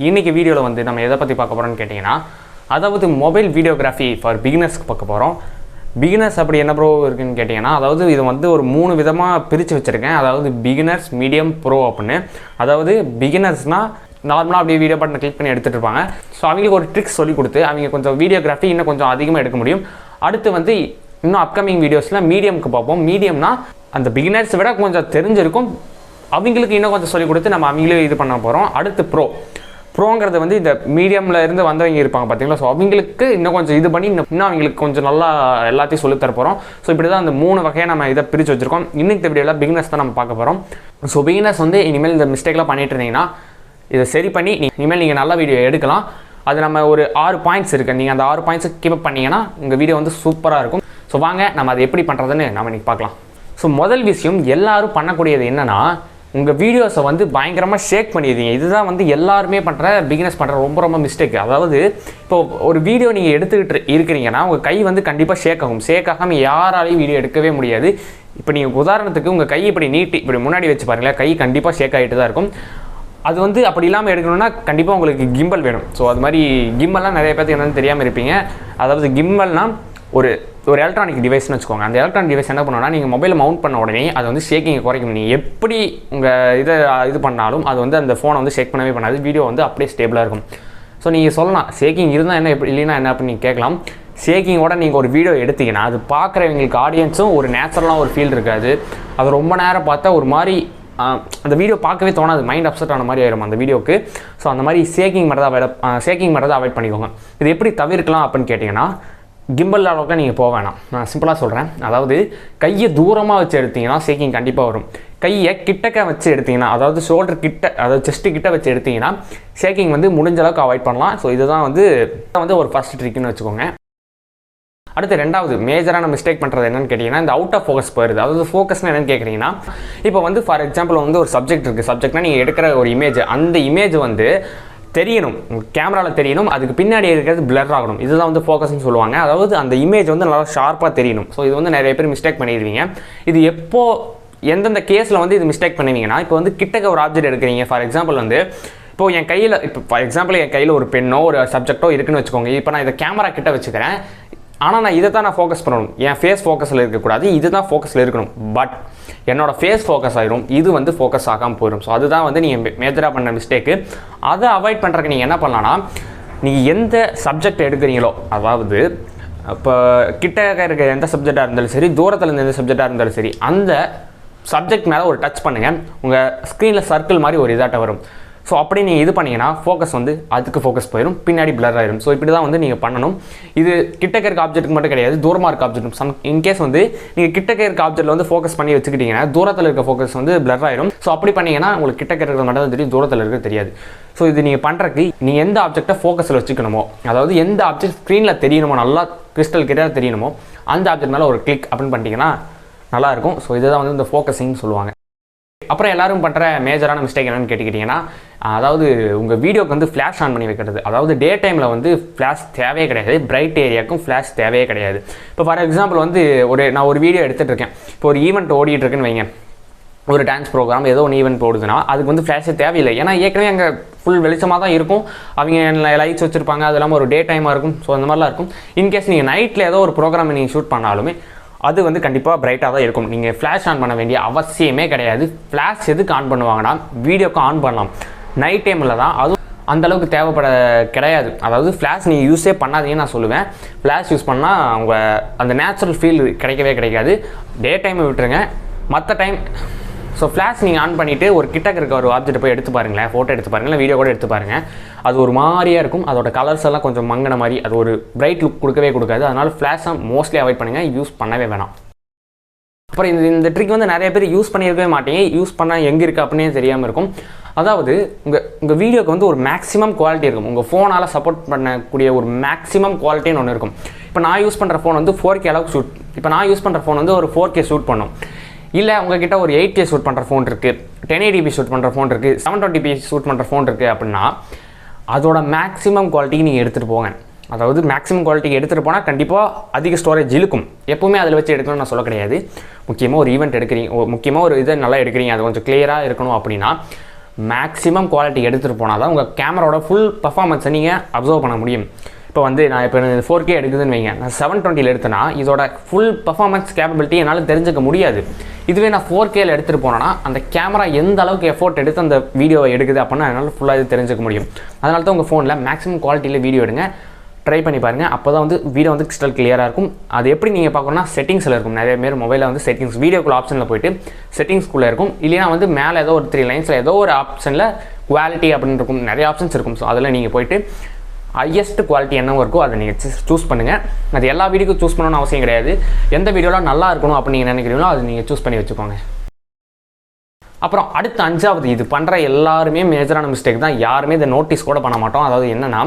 இன்னைக்கு வீடியோவில் வந்து நம்ம எதை பற்றி பார்க்க போகிறோம்னு கேட்டிங்கன்னா, அதாவது மொபைல் வீடியோகிராஃபி ஃபார் பிகினர்ஸ்க்கு பார்க்க போகிறோம். பிகினர்ஸ் அப்படி என்ன ப்ரோ இருக்குன்னு கேட்டிங்கன்னா, அதாவது இது வந்து ஒரு 3 விதமாக பிரித்து வச்சுருக்கேன். அதாவது பிகினர்ஸ், மீடியம், ப்ரோ அப்படின்னு. அதாவது பிகினர்ஸ்னால் நார்மலாக அப்படியே வீடியோ பட்டனை கிளிக் பண்ணி எடுத்துகிட்டு இருப்பாங்க. ஸோ அவங்களுக்கு ஒரு ட்ரிக்ஸ் சொல்லி கொடுத்து அவங்க கொஞ்சம் வீடியோகிராஃபி இன்னும் கொஞ்சம் அதிகமாக எடுக்க முடியும். அடுத்து வந்து இன்னும் அப்கமிங் வீடியோஸில் மீடியம்க்கு பார்ப்போம். மீடியம்னா அந்த பிகினர்ஸை விட கொஞ்சம் தெரிஞ்சிருக்கும், அவங்களுக்கு இன்னும் கொஞ்சம் சொல்லிக் கொடுத்து நம்ம அவங்களே இது பண்ண போகிறோம். அடுத்து ப்ரோங்கிறது வந்து இந்த மீடியமில் இருந்து வந்தவங்க இருப்பாங்க பார்த்தீங்களா, ஸோ அவங்களுக்கு இன்னும் கொஞ்சம் இது பண்ணி இன்னும் அவங்களுக்கு கொஞ்சம் நல்லா எல்லாத்தையும் சொல்லித்தர போகிறோம். ஸோ இப்படி தான் அந்த 3 வகையாக நம்ம இதை பிரித்து வச்சுருக்கோம். இன்னைக்கு வீடியோவில் பிகினர்ஸ் தான் நம்ம பார்க்க போகிறோம். ஸோ பிகினர்ஸ் வந்து இனிமேல் இந்த மிஸ்டேக்லாம் பண்ணிட்டு இருந்தீங்கன்னா இதை சரி பண்ணி இனிமேல் நீங்கள் நல்ல வீடியோ எடுக்கலாம். அது நம்ம ஒரு 6 பாயிண்ட்ஸ் இருக்குது. நீங்கள் அந்த 6 பாயிண்ட்ஸை கீப் அப் பண்ணிங்கன்னா உங்கள் வீடியோ வந்து சூப்பராக இருக்கும். ஸோ வாங்க நம்ம அதை எப்படி பண்ணுறதுன்னு நம்ம இன்றைக்கி பார்க்கலாம். ஸோ முதல் விஷயம், எல்லாரும் பண்ணக்கூடியது என்னென்னா, உங்கள் வீடியோஸை வந்து பயங்கரமாக ஷேக் பண்ணிடுறீங்க. இதுதான் வந்து எல்லாருமே பண்ணுற பிகினர்ஸ் பண்ணுற ரொம்ப மிஸ்டேக். அதாவது இப்போ ஒரு வீடியோ நீங்கள் எடுத்துக்கிட்டு இருக்கிறீங்கன்னா உங்கள் கை வந்து கண்டிப்பாக ஷேக் ஆகும். ஷேக் ஆகாமல் யாராலையும் வீடியோ எடுக்கவே முடியாது. இப்போ நீங்கள் உதாரணத்துக்கு உங்கள் கை இப்படி நீட்டி இப்படி முன்னாடி வச்சு பாருங்களேன், கை கண்டிப்பாக ஷேக் ஆகிட்டு தான் இருக்கும். அது வந்து அப்படி இல்லாமல் எடுக்கணும்னா கண்டிப்பாக உங்களுக்கு கிம்பல் வேணும். ஸோ அது மாதிரி கிம்பல்லாம் நிறைய பேருக்கு என்னென்னு தெரியாமல் இருப்பீங்க. அதாவது கிம்பல்னால் ஒரு எலக்ட்ரானிக் டிவைஸ்னு வச்சுக்கோங்க. அந்த எலக்ட்ரானிக் டிவைஸ் என்ன பண்ணணும்னா, நீங்கள் மொபைலில் மவுண்ட் பண்ண உடனே அது வந்து ஷேக்கிங்கை குறைக்கும். நீங்கள் எப்படி உங்கள் இது பண்ணாலும் அது வந்து அந்த ஃபோனை வந்து ஷேக் பண்ணவே பண்ணாது. வீடியோ வந்து அப்படியே ஸ்டேபிளாக இருக்கும். ஸோ நீங்கள் சொல்லலாம் ஷேக்கிங் இருந்தால் என்ன, எப்படி இல்லைன்னா என்ன அப்படின்னு நீங்கள் கேட்கலாம். ஷேக்கிங்கோட நீங்கள் ஒரு வீடியோ எடுத்தீங்கன்னா அது பார்க்குறவங்களுக்கு ஆடியன்ஸும் ஒரு நேச்சுரலாக ஒரு ஃபீல் இருக்காது. அது ரொம்ப நேரம் பார்த்தா ஒரு மாதிரி அந்த வீடியோ பார்க்கவே தோணாது, மைண்ட் அப்செட் ஆன மாதிரி ஆயிரும் அந்த வீடியோக்கு. ஸோ அந்த மாதிரி ஷேக்கிங் மட்டும் அவாய்ட் பண்ணிக்கோங்க. இது எப்படி தவிர்க்கலாம் அப்படின்னு கேட்டிங்கன்னா, கிம்பல் அளவுக்கு நீங்கள் போக வேணாம். நான் சிம்பிளாக சொல்கிறேன். அதாவது கையை தூரமாக வச்சு எடுத்திங்கன்னா ஷேக்கிங் கண்டிப்பாக வரும். கையை கிட்டக்க வச்சு எடுத்திங்கன்னா, அதாவது ஷோல்டர் கிட்ட, அதாவது செஸ்ட்டு கிட்ட வச்சு எடுத்திங்கன்னா ஷேக்கிங் வந்து முடிஞ்ச அளவுக்கு அவாய்ட் பண்ணலாம். ஸோ இதுதான் வந்து ஒரு ஃபஸ்ட் ட்ரிக்குன்னு வச்சுக்கோங்க. அடுத்து ரெண்டாவது மேஜரான மிஸ்டேக் பண்ணுறது என்னன்னு கேட்டிங்கன்னா, இந்த அவுட் ஆஃப் ஃபோக்கஸ் போயிடுது. அதாவது ஃபோக்கஸ்னு என்னென்னு கேட்குறீங்கன்னா, இப்போ வந்து ஃபார் எக்ஸாம்பிள் வந்து ஒரு சப்ஜெக்ட் இருக்குது. சப்ஜெக்ட்னா நீங்கள் எடுக்கிற ஒரு இமேஜ், அந்த இமேஜ் வந்து தெரியணும், கேமராவில் தெரியணும், அதுக்கு பின்னாடி இருக்கிறது பிளர் ஆகணும். இதுதான் வந்து ஃபோக்கஸ்ன்னு சொல்லுவாங்க. அதாவது அந்த இமேஜ் வந்து நல்லா ஷார்ப்பாக தெரியணும். ஸோ இது வந்து நிறைய பேர் மிஸ்டேக் பண்ணிடுவீங்க. இது எந்தெந்த கேஸில் வந்து இது மிஸ்டேக் பண்ணுவீங்கன்னா, இப்போ வந்து கிட்டக்க ஒரு ஆப்ஜெக்ட் எடுக்கிறீங்க. ஃபார் எக்ஸாம்பிள் வந்து இப்போது என் கையில் ஒரு பெண்ணோ ஒரு சப்ஜெக்டோ இருக்குன்னு வச்சுக்கோங்க. இப்போ நான் இதை கேமரா கிட்ட வச்சுக்கிறேன். ஆனால் நான் இதை தான் நான் ஃபோக்கஸ் பண்ணணும். என் ஃபேஸ் ஃபோக்கஸில் இருக்கக்கூடாது, இது தான் ஃபோக்கஸில் இருக்கணும். பட் என்னோடய ஃபேஸ் ஃபோக்கஸ் ஆகிரும், இது வந்து ஃபோக்கஸ் ஆகாமல் போயிடும். ஸோ அதுதான் வந்து நீங்கள் மேஜராக பண்ண மிஸ்டேக்கு. அதை அவாய்ட் பண்ணுறதுக்கு நீங்கள் என்ன பண்ணலான்னா, நீங்கள் எந்த சப்ஜெக்ட் எடுக்கிறீங்களோ, அதாவது இப்போ கிட்ட இருக்கிற எந்த சப்ஜெக்டாக இருந்தாலும் சரி, தூரத்தில் இருந்த எந்த சப்ஜெக்டாக இருந்தாலும் சரி, அந்த சப்ஜெக்ட் மேலே ஒரு டச் பண்ணுங்கள். உங்கள் ஸ்க்ரீனில் சர்க்கிள் மாதிரி ஒரு இதாட்ட வரும். ஸோ அப்படி நீங்கள் இது பண்ணிங்கன்னா ஃபோக்கஸ் வந்து அதுக்கு ஃபோக்கஸ் போயிடும், பின்னாடி பிளர் ஆயிடும். ஸோ இப்படி தான் வந்து நீங்கள் பண்ணணும். இது கிட்டக்க இருக்க ஆப்ஜெக்ட்டுக்கு மட்டும் கிடையாது, தூரமாக இருக்க ஆப்ஜெக்ட். இன்கேஸ் வந்து நீங்கள் கிட்டக்க இருக்க ஆப்ஜெக்ட்டில் வந்து ஃபோக்கஸ் பண்ணி வச்சுக்கிட்டீங்கன்னா தூரத்தில் இருக்க ஃபோக்கஸ் வந்து பிளர் ஆயிடும். ஸோ அப்படி பண்ணிங்கன்னா உங்களுக்கு கிட்டக்க இருக்கிறது மட்டும் தான் தெரியும், தூரத்தில் இருக்க தெரியாது. ஸோ இது நீங்கள் பண்ணுறதுக்கு நீங்கள் எந்த ஆப்ஜெக்டை ஃபோக்கஸில் வச்சுக்கணுமோ, அதாவது எந்த ஆப்ஜெக்ட் ஸ்க்ரீனில் தெரியணுமோ, நல்லா கிறிஸ்டல் கிட்ட தெரியணுமோ, அந்த ஆப்ஜெக்ட் மேலே ஒரு கிளிக் அப்படின்னு பண்ணிட்டீங்கன்னா நல்லாயிருக்கும். ஸோ இதுதான் வந்து இந்த ஃபோக்கஸிங்னு சொல்லுவாங்க. அப்புறம் எல்லாரும் பண்ணுற மேஜரான மிஸ்டேக் என்னென்னு கேட்டுக்கிட்டிங்கன்னா, அதாவது உங்கள் வீடியோக்கு வந்து ஃப்ளாஷ் ஆன் பண்ணி வைக்கிறது. அதாவது டே டைமில் வந்து ஃப்ளாஷ் தேவையே கிடையாது, பிரைட் ஏரியாவுக்கும் ஃப்ளாஷ் தேவையே கிடையாது. இப்போ ஃபார் எக்ஸாம்பிள் வந்து நான் ஒரு வீடியோ எடுத்துகிட்டு இருக்கேன். இப்போ ஒரு ஈவெண்ட் ஓடிட்டு இருக்குன்னு வைங்க, ஒரு டான்ஸ் ப்ரோக்ராம் ஏதோ ஒன்று ஈவெண்ட் போடுதுன்னா அதுக்கு வந்து ஃப்ளாஷே தேவையில்லை. ஏன்னா ஏற்கனவே அங்கே ஃபுல் வெளிச்சமாக தான் இருக்கும், அவங்க லைட்ஸ் வச்சுருப்பாங்க, அது இல்லாமல் ஒரு டே டைமாக இருக்கும். ஸோ அந்த மாதிரிலாம் இருக்கும். இன்கேஸ் நீங்கள் நைட்டில் ஏதோ ஒரு ப்ரோக்ராம் நீங்கள் ஷூட் பண்ணாலுமே அது வந்து கண்டிப்பாக பிரைட்டாக தான் இருக்கும். நீங்கள் ஃப்ளாஷ் ஆன் பண்ண வேண்டிய அவசியமே கிடையாது. ஃப்ளாஷ் எதுக்கு ஆன் பண்ணுவாங்கன்னா, வீடியோக்கு ஆன் பண்ணலாம். நைட் டைமில் தான் அதுவும் அந்தளவுக்கு தேவைப்பட கிடையாது. அதாவது ஃப்ளாஷ் நீங்கள் யூஸே பண்ணாதீங்கன்னு நான் சொல்லுவேன். ஃப்ளாஷ் யூஸ் பண்ணால் அவங்க அந்த நேச்சுரல் ஃபீல் கிடைக்கவே கிடைக்காது. டே டைமை விட்டுருங்க, மற்ற டைம். ஸோ ஃப்ளாஷ் நீங்கள் ஆன் பண்ணிவிட்டு ஒரு கிட்டக்க இருக்க ஒரு ஆப்ஜெக்ட் போய் எடுத்து பாருங்களேன், ஃபோட்டோ எடுத்து பாருங்களேன், வீடியோ கூட எடுத்து பாருங்கள். அது ஒரு மாதிரியாக இருக்கும், அதோட கலர்ஸ் எல்லாம் கொஞ்சம் மங்கின மாதிரி, அது ஒரு பிரைட் லுக் கொடுக்காது. அதனால் ஃப்ளாஷை மோஸ்ட்லி அவாய்ட் பண்ணுங்கள், யூஸ் பண்ணவே வேணாம். அப்புறம் இந்த ட்ரிக் வந்து நிறைய பேர் யூஸ் பண்ணியிருக்கவே மாட்டீங்க, யூஸ் பண்ணால் எங்கே இருக்குது அப்படின்னே தெரியாமல் இருக்கும். அதாவது உங்கள் வீடியோக்கு வந்து ஒரு மேக்ஸிமம் குவாலிட்டி இருக்கும். உங்கள் ஃபோனால் சப்போர்ட் பண்ணக்கூடிய ஒரு மேக்ஸிமம் குவாலிட்டின்னு ஒன்று இருக்கும். இப்போ நான் யூஸ் பண்ணுற ஃபோன் வந்து 4K அளவுக்கு ஷூட், இப்போ நான் யூஸ் பண்ணுற ஃபோன் வந்து ஒரு 4K ஷூட் பண்ணும். இல்லை உங்ககிட்ட ஒரு 8K ஷூட் பண்ணுற ஃபோன் இருக்குது, 1080p ஷூட் பண்ணுற ஃபோன் இருக்குது, 720p ஷூட் பண்ணுற ஃபோன் இருக்குது அப்படின்னா அதோட மேக்ஸிமம் குவாலிட்டிக்கு நீங்கள் எடுத்துகிட்டு போங்க. அதாவது மேக்ஸிமம் குவாலிட்டிக்கு எடுத்துகிட்டு போனால் கண்டிப்பாக அதிக ஸ்டோரேஜ் இழுக்கும். எப்போவுமே அதில் வச்சு எடுக்கணும்னு நான் சொல்ல கிடையாது. முக்கியமாக ஒரு ஈவெண்ட் எடுக்கிறீங்க, முக்கியமாக ஒரு இதை நல்லா எடுக்கிறீங்க, அது கொஞ்சம் கிளியராக இருக்கணும் அப்படின்னா மேக்ஸிமம் குவாலிட்டி எடுத்துகிட்டு போனால் தான் உங்கள் கேமராவோட ஃபுல் பர்ஃபார்மன்ஸை நீங்கள் அப்சர்வ் பண்ண முடியும். இப்போ வந்து நான் இப்போ 4K எடுக்குதுன்னு வைங்க, நான் 720 எடுத்தேன்னா இதோட ஃபுல் பர்ஃபார்மன்ஸ் கேப்பபிலிட்டி என்னால் தெரிஞ்சுக்க முடியாது. இதுவே நான் 4Kயில் எடுத்துகிட்டு போனேன்னா அந்த கேமரா எந்த அளவுக்கு எஃபோர்ட் எடுத்து அந்த வீடியோவை எடுக்குது அப்படின்னா என்னால் ஃபுல்லாக இது தெரிஞ்சுக்க முடியும். அதனால தான் உங்கள் ஃபோனில் மேக்ஸிமம் குவாலிட்டியில் வீடியோ எடுங்க, ட்ரை பண்ணி பாருங்கள். அப்போ தான் வந்து வீடியோ வந்து கிறிஸ்டல் கிளியராக இருக்கும். அது எப்படி நீங்கள் பார்க்கணும்னா செட்டிங்ஸில் இருக்கும். நிறைய பேர் மொபைலில் வந்து செட்டிங்ஸ் வீடியோக்குள்ள ஆப்ஷனில் போய்ட்டு செட்டிங்ஸ்குள்ளே இருக்கும். இல்லைனா வந்து மேலே ஏதோ ஒரு 3 லைன்ஸில் ஏதோ ஒரு ஆப்ஷனில் குவாலிட்டி அப்படின்னு இருக்கும், நிறைய ஆப்ஷன்ஸ் இருக்கும். ஸோ அதில் நீங்கள் போய்ட்டு ஹையஸ்ட் குவாலிட்டி என்னவோ இருக்கோ அதை நீங்கள் சூஸ் பண்ணுங்கள். அது எல்லா வீடியோக்கும் சூஸ் பண்ணணும்னு அவசியம் கிடையாது. எந்த வீடியோலாம் நல்லா இருக்கணும் அப்படின்னு நீங்கள் நினைக்கிறீங்களோ அதை நீங்கள் சூஸ் பண்ணி வச்சுக்கோங்க. அப்புறம் அடுத்து 5வது, இது பண்ணுற எல்லாருமே மேஜரான மிஸ்டேக் தான், யாருமே இதை நோட்டீஸ் கூட பண்ண மாட்டோம். அதாவது என்னென்னா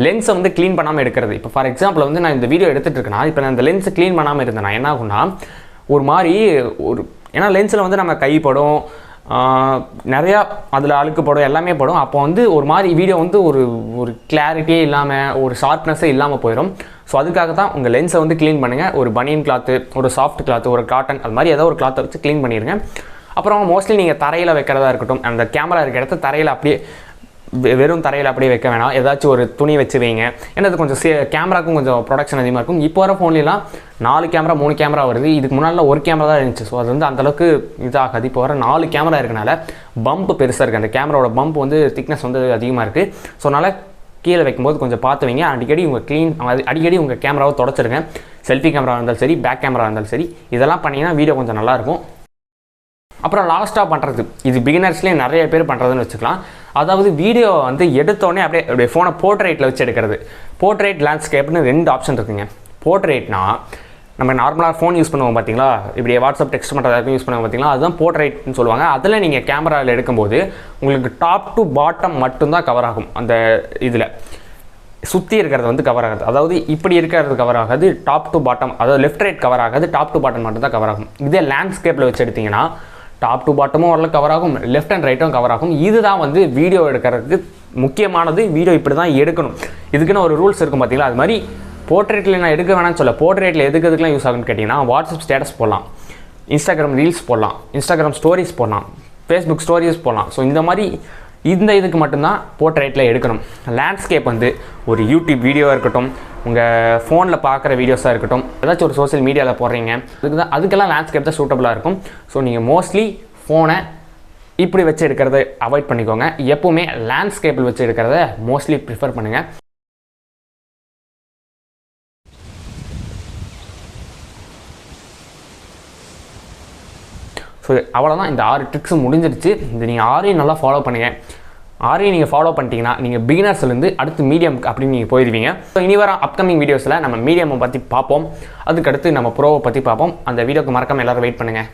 லென்ஸை வந்து க்ளீன் பண்ணாமல் எடுக்கிறது. இப்போ ஃபார் எக்ஸாம்பிள் வந்து நான் இந்த வீடியோ எடுத்துகிட்டு இருக்கேன்னா, இப்போ நான் இந்த லென்ஸை க்ளீன் பண்ணாமல் இருந்தேன்னா என்ன ஆகும்னா ஒரு மாதிரி ஏன்னா லென்ஸில் வந்து நம்ம கைப்படும், நிறையா அதில் அழுக்கு படும், எல்லாமே படும். அப்போ வந்து ஒரு மாதிரி வீடியோ வந்து ஒரு கிளாரிட்டியே இல்லாமல் ஒரு ஷார்ப்னஸே இல்லாமல் போயிடும். ஸோ அதுக்காக தான் உங்கள் லென்ஸை வந்து க்ளீன் பண்ணுங்கள். ஒரு பனியன் கிளாத்து, ஒரு சாஃப்ட் கிளாத்து, ஒரு காட்டன், அது மாதிரி ஏதோ ஒரு கிளாத்தை வச்சு க்ளீன் பண்ணிடுங்க. அப்புறம் மோஸ்ட்லி நீங்கள் தரையில் வைக்கிறதா இருக்கட்டும், அந்த கேமரா இருக்க இடத்த தரையில் அப்படியே வெறும் தரையில் அப்படியே வைக்க வேணாம், ஏதாச்சும் ஒரு துணி வச்சு வைங்க. ஏன்னா அது கொஞ்சம் கேமராக்கும் கொஞ்சம் ப்ரொடக்ஷன் அதிகமாக இருக்கும். இப்போ வர ஃபோன்லாம் 4 கேமரா 3 கேமரா வருது. இதுக்கு முன்னால் ஒரு கேமரா தான் இருந்துச்சு. ஸோ அது வந்து அந்தளவுக்கு இதாகாது. இப்போ வர 4 கேமரா இருக்கனால பம்ப் பெருசாக இருக்குது. அந்த கேமராவோட பம்ப் வந்து திக்னஸ் வந்து அதிகமாக இருக்குது. ஸோ அதனால் கீழே வைக்கும்போது கொஞ்சம் பார்த்து வைங்க. அடிக்கடி அடிக்கடி உங்கள் கேமராவை தொடச்சிருங்க. செல்ஃபி கேமரா இருந்தாலும் சரி, பேக் கேமரா இருந்தாலும் சரி, இதெல்லாம் பண்ணிங்கன்னா வீடியோ கொஞ்சம் நல்லாயிருக்கும். அப்புறம் லாஸ்ட்டாக பண்ணுறது, இது பிகினர்ஸ்லேயே நிறைய பேர் பண்ணுறதுன்னு வச்சுக்கலாம். அதாவது வீடியோ வந்து எடுத்தோடனே அப்படியே ஃபோனை போர்ட்ரேட்டில் வச்சு எடுக்கிறது. போர்ட்ரேட் லேண்ட்ஸ்கேப்னு 2 ஆப்ஷன் இருக்குங்க. போர்ட்ரேட்னா நம்ம நார்மலாக ஃபோன் யூஸ் பண்ணுவோம் பார்த்தீங்களா, இப்படி வாட்ஸ்அப் டெக்ஸ்ட் பண்ணுறதுக்கும் யூஸ் பண்ணுவோம் பார்த்தீங்களா, அதுதான் போர்ட்ரேட்னு சொல்லுவாங்க. அதில் நீங்கள் கேமராவில் எடுக்கும்போது உங்களுக்கு டாப் டு பாட்டம் மட்டும்தான் கவர் ஆகும். அந்த இதில் சுற்றி இருக்கிறது வந்து கவர் ஆகாது. அதாவது இப்படி இருக்கிறது கவர் ஆகாது, டாப் டு பாட்டம், அதாவது லெஃப்ட் ரைட் கவர் ஆகாது, டாப் டு பாட்டம் மட்டும் தான் கவர் ஆகும். இதே லேண்ட்ஸ்கேப்பில் வச்சு எடுத்திங்கன்னா டாப் டு பாட்டமும் ஓரளவுக்கு கவர் ஆகும், லெஃப்ட் அண்ட் ரைட்டும் கவர் ஆகும். இதுதான் வந்து வீடியோ எடுக்கிறதுக்கு முக்கியமானது. வீடியோ இப்படி தான் எடுக்கணும். இதுக்குன்னு ஒரு ரூல்ஸ் இருக்கும் பார்த்தீங்களா. அது மாதிரி போர்ட்ரேட்டில் நான் எடுக்க வேணாம்னு சொல்ல, போர்ட்ரேட்டில் எதுக்குலாம் யூஸ் ஆகுன்னு கேட்டிங்கன்னா வாட்ஸ்அப் ஸ்டேட்டஸ் போடலாம், இன்ஸ்டாகிராம் ரீல்ஸ் போடலாம், இன்ஸ்டாகிராம் ஸ்டோரிஸ் போடலாம், ஃபேஸ்புக் ஸ்டோரிஸ் போடலாம். ஸோ இந்த மாதிரி இதுக்கு மட்டும்தான் போர்ட்ரேட்டில் எடுக்கணும். லேண்ட்ஸ்கேப் வந்து ஒரு யூடியூப் வீடியோவாக இருக்கட்டும், உங்கள் ஃபோனில் பார்க்குற வீடியோஸாக இருக்கட்டும், ஏதாச்சும் ஒரு சோஷியல் மீடியாவில் போடுறீங்க, அதுக்கெல்லாம் லேண்ட்ஸ்கேப் தான் சூட்டபுளாக இருக்கும். ஸோ நீங்கள் மோஸ்ட்லி ஃபோனை இப்படி வச்சு எடுக்கிறத அவாய்ட் பண்ணிக்கோங்க. எப்போவுமே லேண்ட்ஸ்கேப்பில் வச்சு எடுக்கிறத மோஸ்ட்லி ப்ரிஃபர் பண்ணுங்கள். ஸோ அவ்வளோதான், இந்த 6 ட்ரிக்ஸும் முடிஞ்சிருச்சு. இந்த நீங்கள் 6ஐயும் நல்லா ஃபாலோ பண்ணுங்கள். 6ஐயும் நீங்கள் ஃபாலோ பண்ணிட்டீங்கன்னா நீங்கள் பிகினர்ஸ்லேருந்து அடுத்து மீடியம் அப்படின்னு நீங்கள் போயிடுவீங்க. ஸோ இனி வர அப்கமிங் வீடியோஸில் நம்ம மீடியமை பற்றி பார்ப்போம். அதுக்கடுத்து நம்ம ப்ரோவை பற்றி பார்ப்போம். அந்த வீடியோக்கு மறக்காமல் எல்லோரும் வெயிட் பண்ணுங்கள்.